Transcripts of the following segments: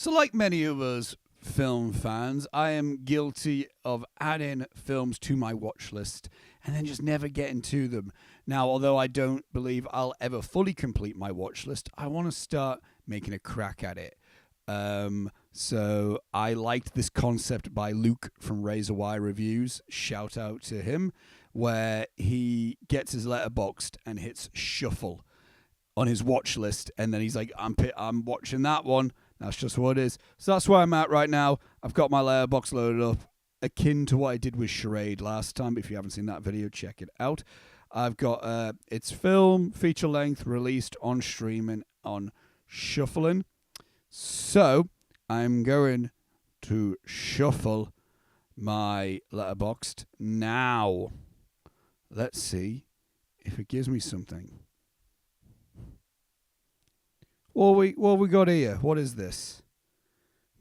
So like many of us film fans, I am guilty of adding films to my watch list and then just never getting to them. Now, although I don't believe I'll ever fully complete my watch list, I want to start making a crack at it. So I liked this concept by Luke from Razor Wire Reviews. Shout out to him, where he gets his letterboxed and hits shuffle on his watch list, and then he's like, I'm watching that one. That's just what it is. So that's where I'm at right now. I've got my letterbox loaded up, akin to what I did with Charade last time. If you haven't seen that video, check it out. I've got its film, feature length, released on streaming on Shuffling. So I'm going to shuffle my letterboxed now. Let's see if it gives me something. What we got here? What is this?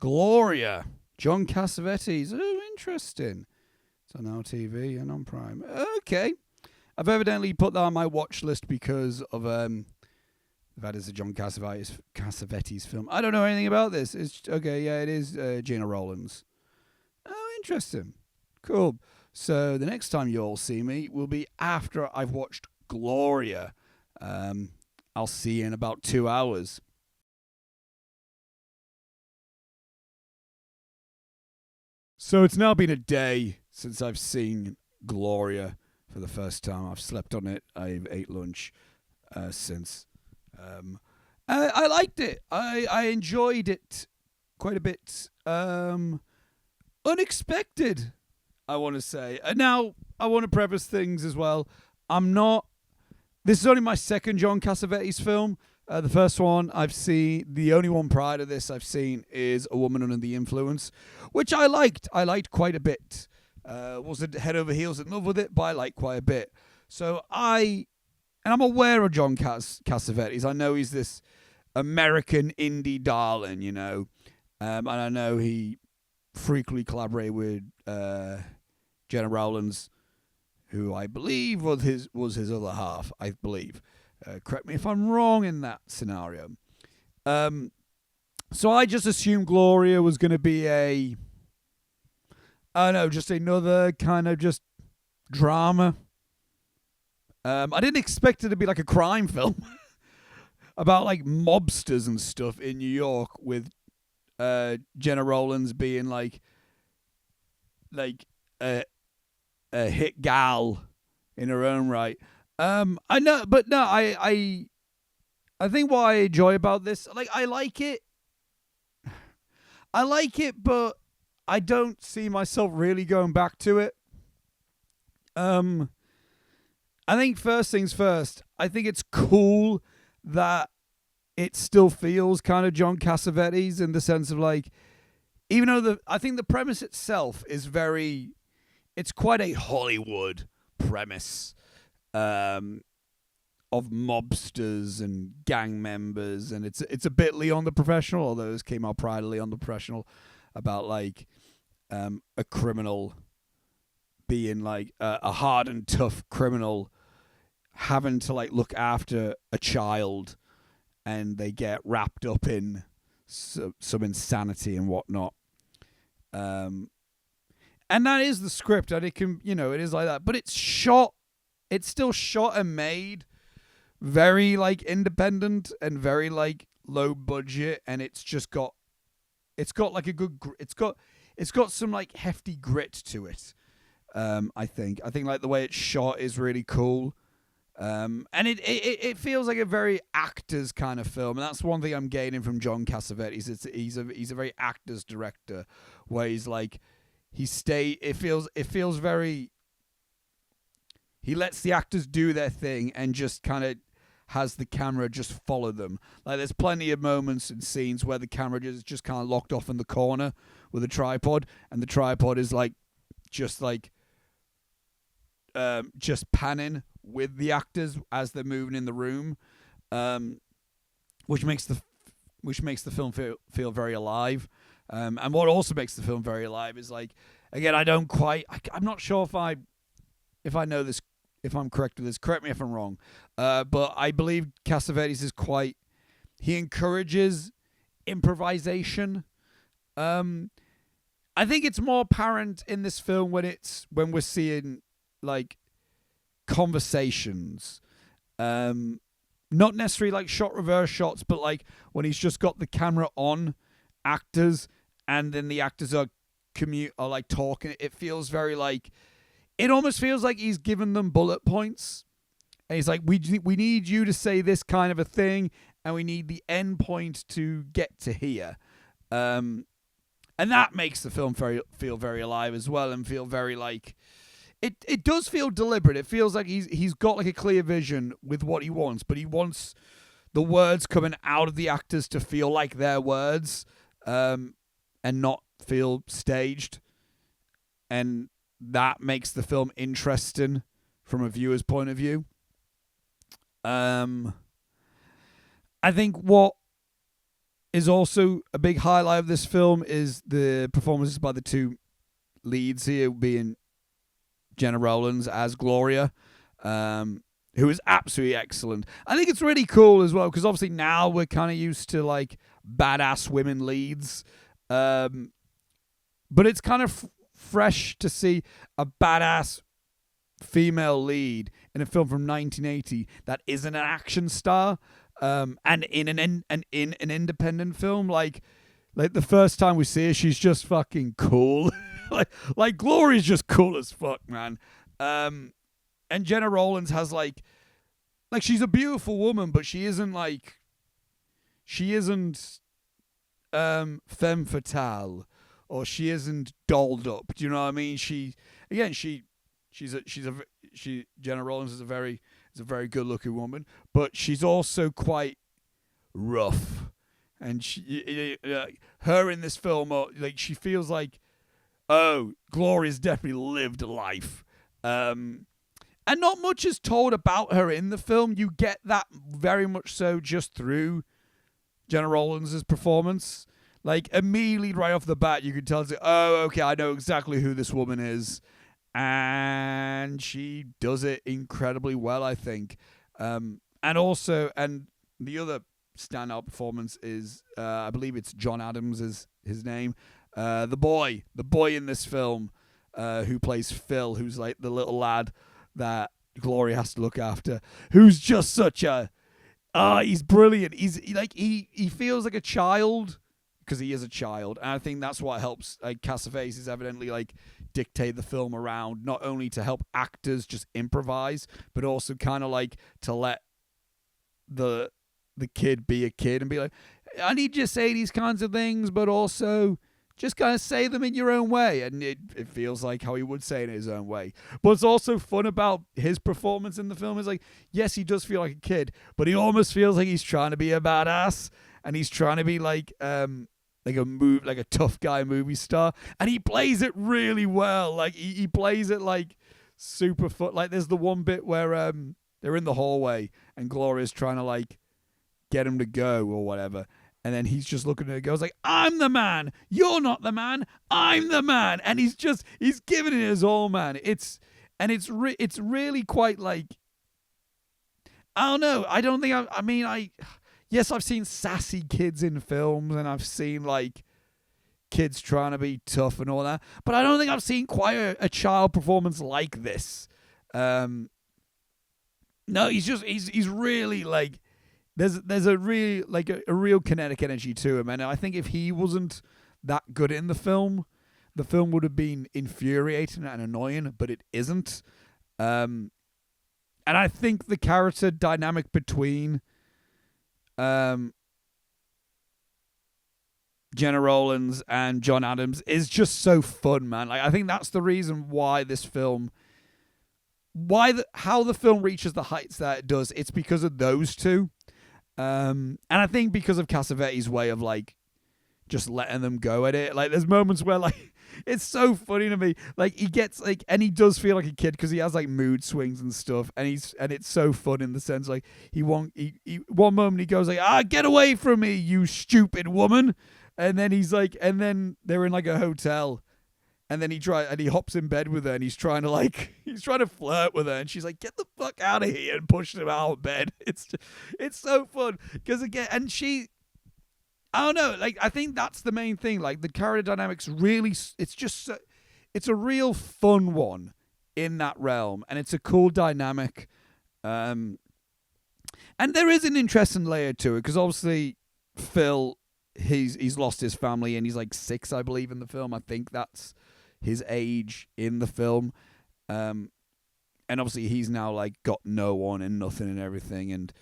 Gloria. John Cassavetes. Oh, interesting. It's on RTV and on Prime. Okay. I've evidently put that on my watch list because of that is a John Cassavetes film. I don't know anything about this. It's okay. Yeah, it is Gina Rowlands. Oh, interesting. Cool. So the next time you all see me will be after I've watched Gloria. I'll see you in about 2 hours. So it's now been a day since I've seen Gloria for the first time. I've slept on it. I've ate lunch since. I liked it. I enjoyed it quite a bit. Unexpected, I want to say. And now I want to preface things as well. This is only my second John Cassavetes film. The first one I've seen, the only one prior to this I've seen is A Woman Under the Influence, which I liked. I liked quite a bit. Wasn't head over heels in love with it, but I liked quite a bit. So I'm aware of John Cassavetes. I know he's this American indie darling, you know. And I know he frequently collaborated with Gina Rowlands, who I believe was his other half, I believe. Correct me if I'm wrong in that scenario. So I just assumed Gloria was going to be just another kind of just drama. I didn't expect it to be like a crime film about like mobsters and stuff in New York with Gina Rowlands being like a hit gal in her own right. I know, but no, I think what I enjoy about this, like, I like it, but I don't see myself really going back to it. I think first things first, I think it's cool that it still feels kind of John Cassavetes in the sense of like, even though I think the premise itself is it's quite a Hollywood premise. Of mobsters and gang members, and it's a bit Leon the Professional, although this came out prior to Leon the Professional, about like a criminal being like a hard and tough criminal having to like look after a child, and they get wrapped up in some insanity and whatnot. And that is the script, and it can, it is like that, but it's still shot and made very like independent and very like low budget, and it's got like a good it's got some like hefty grit to it. I think like the way it's shot is really cool. And it feels like a very actors kind of film, and that's one thing I'm gaining from John Cassavetes. He's a very actors director, where he's like it feels very. He lets the actors do their thing and just kind of has the camera just follow them. Like, there's plenty of moments and scenes where the camera is just kind of locked off in the corner with a tripod, and the tripod is like just panning with the actors as they're moving in the room, which makes the film feel very alive. And what also makes the film very alive is, like, again, I'm not sure if I know this, if I'm correct with this. Correct me if I'm wrong. But I believe Cassavetes is he encourages improvisation. I think it's more apparent in this film when we're seeing like conversations, not necessarily like shot reverse shots, but like when he's just got the camera on actors and then the actors are like talking. It feels very like, it almost feels like he's given them bullet points, and he's like, we need you to say this kind of a thing, and we need the end point to get to here. And that makes the film feel very alive as well, and feel very like, it does feel deliberate. It feels like he's got like a clear vision with what he wants, but he wants the words coming out of the actors to feel like their words, and not feel staged. And that makes the film interesting from a viewer's point of view. I think what is also a big highlight of this film is the performances by the two leads here, being Jenna Rowlands as Gloria, who is absolutely excellent. I think it's really cool as well, because obviously now we're kind of used to like badass women leads, but it's kind of fresh to see a badass female lead in a film from 1980 that isn't an action star, and in an independent film. Like the first time we see her, she's just fucking cool. like Gloria's just cool as fuck, man. And Jenna Rowlands has like she's a beautiful woman, but she isn't femme fatale, or she isn't dolled up. Do you know what I mean? Jenna Rowlands is a very good looking woman, but she's also quite rough. And her in this film, like, she feels like, oh, Gloria's definitely lived a life. And not much is told about her in the film. You get that very much so just through Jenna Rowlands' performance. Like, immediately right off the bat, you can tell, oh, okay, I know exactly who this woman is. And she does it incredibly well, I think. And the other standout performance is, I believe it's John Adams is his name. The boy in this film, who plays Phil, who's like the little lad that Gloria has to look after, who's just such he's brilliant. He feels like a child, because he is a child, and I think that's what helps. Like, Cassavetes is evidently like dictate the film around, not only to help actors just improvise, but also kind of like to let the kid be a kid and be like, I need you to say these kinds of things, but also just kind of say them in your own way. And it feels like how he would say it in his own way. But what's also fun about his performance in the film is, like, yes, he does feel like a kid, but he almost feels like he's trying to be a badass, and he's trying to be like a tough guy movie star, and he plays it really well. Like, he plays it like super fun. Like, there's the one bit where they're in the hallway and Gloria's trying to like get him to go or whatever, and then he's just looking at her, goes like, I'm the man, you're not the man, I'm the man. And he's giving it his all, man. It's really quite like, I don't know, I don't think yes, I've seen sassy kids in films, and I've seen like kids trying to be tough and all that, but I don't think I've seen quite a child performance like this. No, he's really like, there's a real like a real kinetic energy to him, and I think if he wasn't that good in the film would have been infuriating and annoying, but it isn't. And I think the character dynamic between Jenna Rowlands and John Adams is just so fun, man. Like, I think that's the reason why this film, how the film reaches the heights that it does. It's because of those two, and I think because of Cassavetes' way of like just letting them go at it. Like, there's moments where like it's so funny to me. Like, he gets like, and he does feel like a kid because he has like mood swings and stuff, and it's so fun in the sense like one moment he goes like, get away from me, you stupid woman, and then he's like, and then they're in like a hotel, and then he hops in bed with her, and he's trying to flirt with her, and she's like, get the fuck out of here, and pushes him out of bed. It's so fun because again, and I don't know. Like, I think that's the main thing. Like, the character dynamics really, it's just, it's a real fun one in that realm, and it's a cool dynamic. And there is an interesting layer to it because obviously Phil, he's lost his family and he's like 6, I believe, in the film. I think that's his age in the film. And obviously he's now like got no one and nothing and everything, and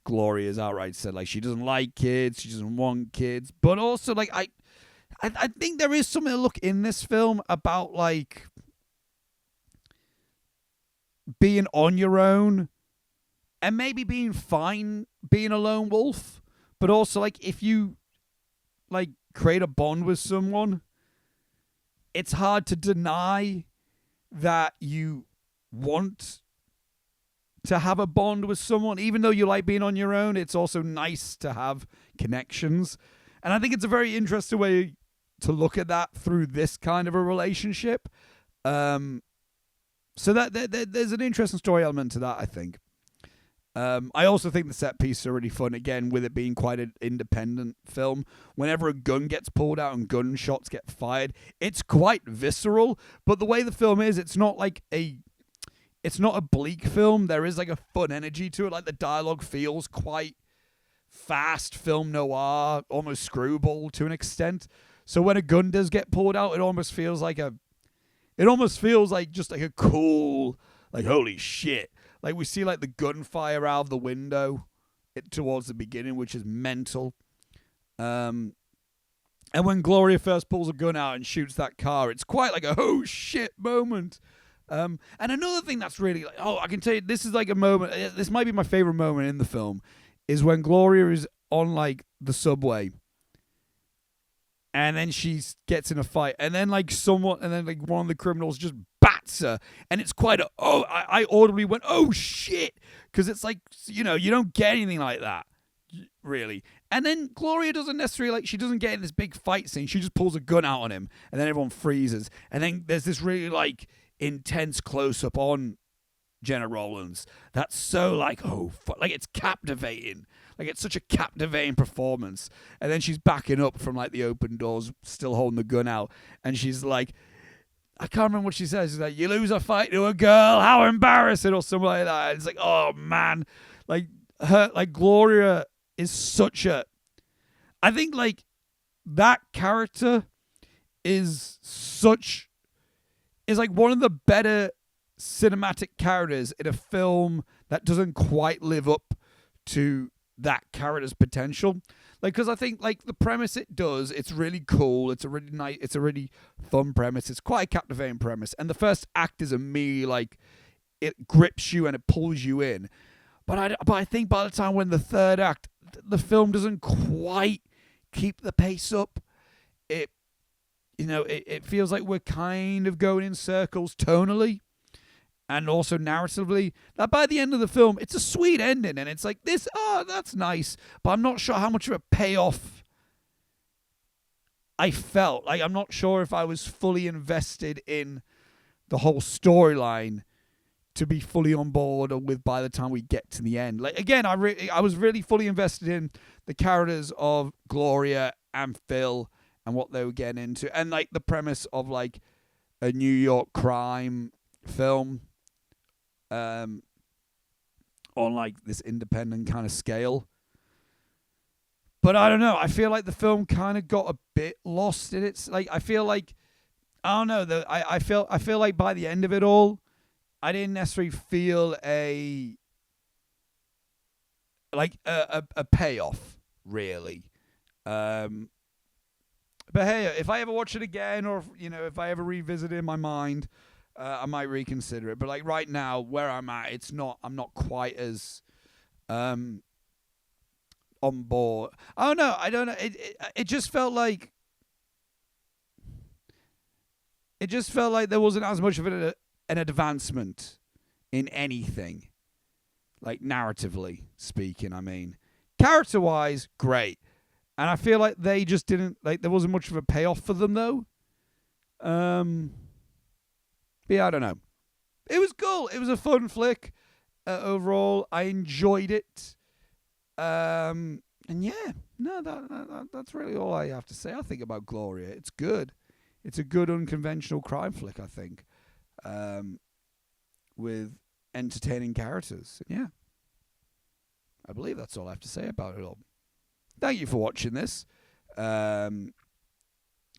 Gloria's outright said like she doesn't like kids, she doesn't want kids. But also like I think there is something to look in this film about like being on your own and maybe being fine being a lone wolf, but also like if you like create a bond with someone, it's hard to deny that you want to have a bond with someone. Even though you like being on your own, it's also nice to have connections. And I think it's a very interesting way to look at that through this kind of a relationship. So that there's an interesting story element to that, I think. I also think the set pieces are really fun, again, with it being quite an independent film. Whenever a gun gets pulled out and gunshots get fired, it's quite visceral. But the way the film is, it's not a bleak film. There is like a fun energy to it. Like the dialogue feels quite fast, film noir, almost screwball to an extent. So when a gun does get pulled out, it almost feels like just like a cool, like, holy shit. Like we see like the gunfire out of the window towards the beginning, which is mental. And when Gloria first pulls a gun out and shoots that car, it's quite like a oh shit moment. And another thing that's really like, I can tell you, this is like a moment, this might be my favorite moment in the film, is when Gloria is on like the subway and then she gets in a fight and then like one of the criminals just bats her, and it's quite I audibly went, oh shit, because it's like, you don't get anything like that really. And then Gloria doesn't necessarily, like, she doesn't get in this big fight scene, she just pulls a gun out on him and then everyone freezes, and then there's this really like intense close-up on Jenna Rollins that's so like, like it's captivating, like it's such a captivating performance. And then she's backing up from like the open doors, still holding the gun out, and she's like, I can't remember what she says, she's like, you lose a fight to a girl, how embarrassing, or something like that. And it's like, oh man, like her, like Gloria is such a, I think like that character is like one of the better cinematic characters in a film that doesn't quite live up to that character's potential. Like, because I think like the premise it does, it's really cool. It's a really nice, it's a really fun premise. It's quite a captivating premise. And the first act is immediately like, it grips you and it pulls you in. But I think by the time when the third act, the film doesn't quite keep the pace up. It feels like we're kind of going in circles tonally and also narratively. That by the end of the film, it's a sweet ending, and it's like this, that's nice, but I'm not sure how much of a payoff I felt. Like, I'm not sure if I was fully invested in the whole storyline to be fully on board or with by the time we get to the end. Like, again, I was really fully invested in the characters of Gloria and Phil and what they were getting into, and like the premise of like a New York crime film on like this independent kind of scale. But I don't know, I feel like the film kind of got a bit lost in its, like, I feel like, I don't know, I feel like by the end of it all, I didn't necessarily feel a payoff, really. But hey, if I ever watch it again, or if I ever revisit it in my mind, I might reconsider it. But like right now, where I'm at, I'm not quite as on board. I don't know. It just felt like there wasn't as much of an advancement in anything, like narratively speaking. I mean, character-wise, great. And I feel like they just didn't, like, there wasn't much of a payoff for them, though. But yeah, I don't know. It was cool. It was a fun flick. Overall, I enjoyed it. And yeah, no, that's really all I have to say. I think about Gloria. It's good. It's a good unconventional crime flick, I think, with entertaining characters. Yeah, I believe that's all I have to say about it all. Thank you for watching this. If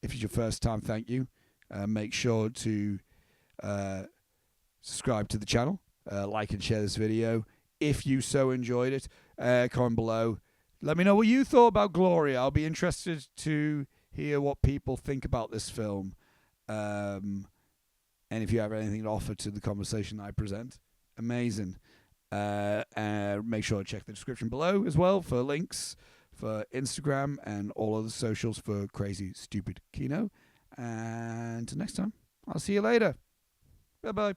it's your first time, thank you. Make sure to subscribe to the channel, like and share this video if you so enjoyed it. Comment below. Let me know what you thought about Gloria. I'll be interested to hear what people think about this film. And if you have anything to offer to the conversation I present, amazing. Make sure to check the description below as well for links for Instagram and all other socials for Crazy Stupid Kino. And until next time, I'll see you later. Bye-bye.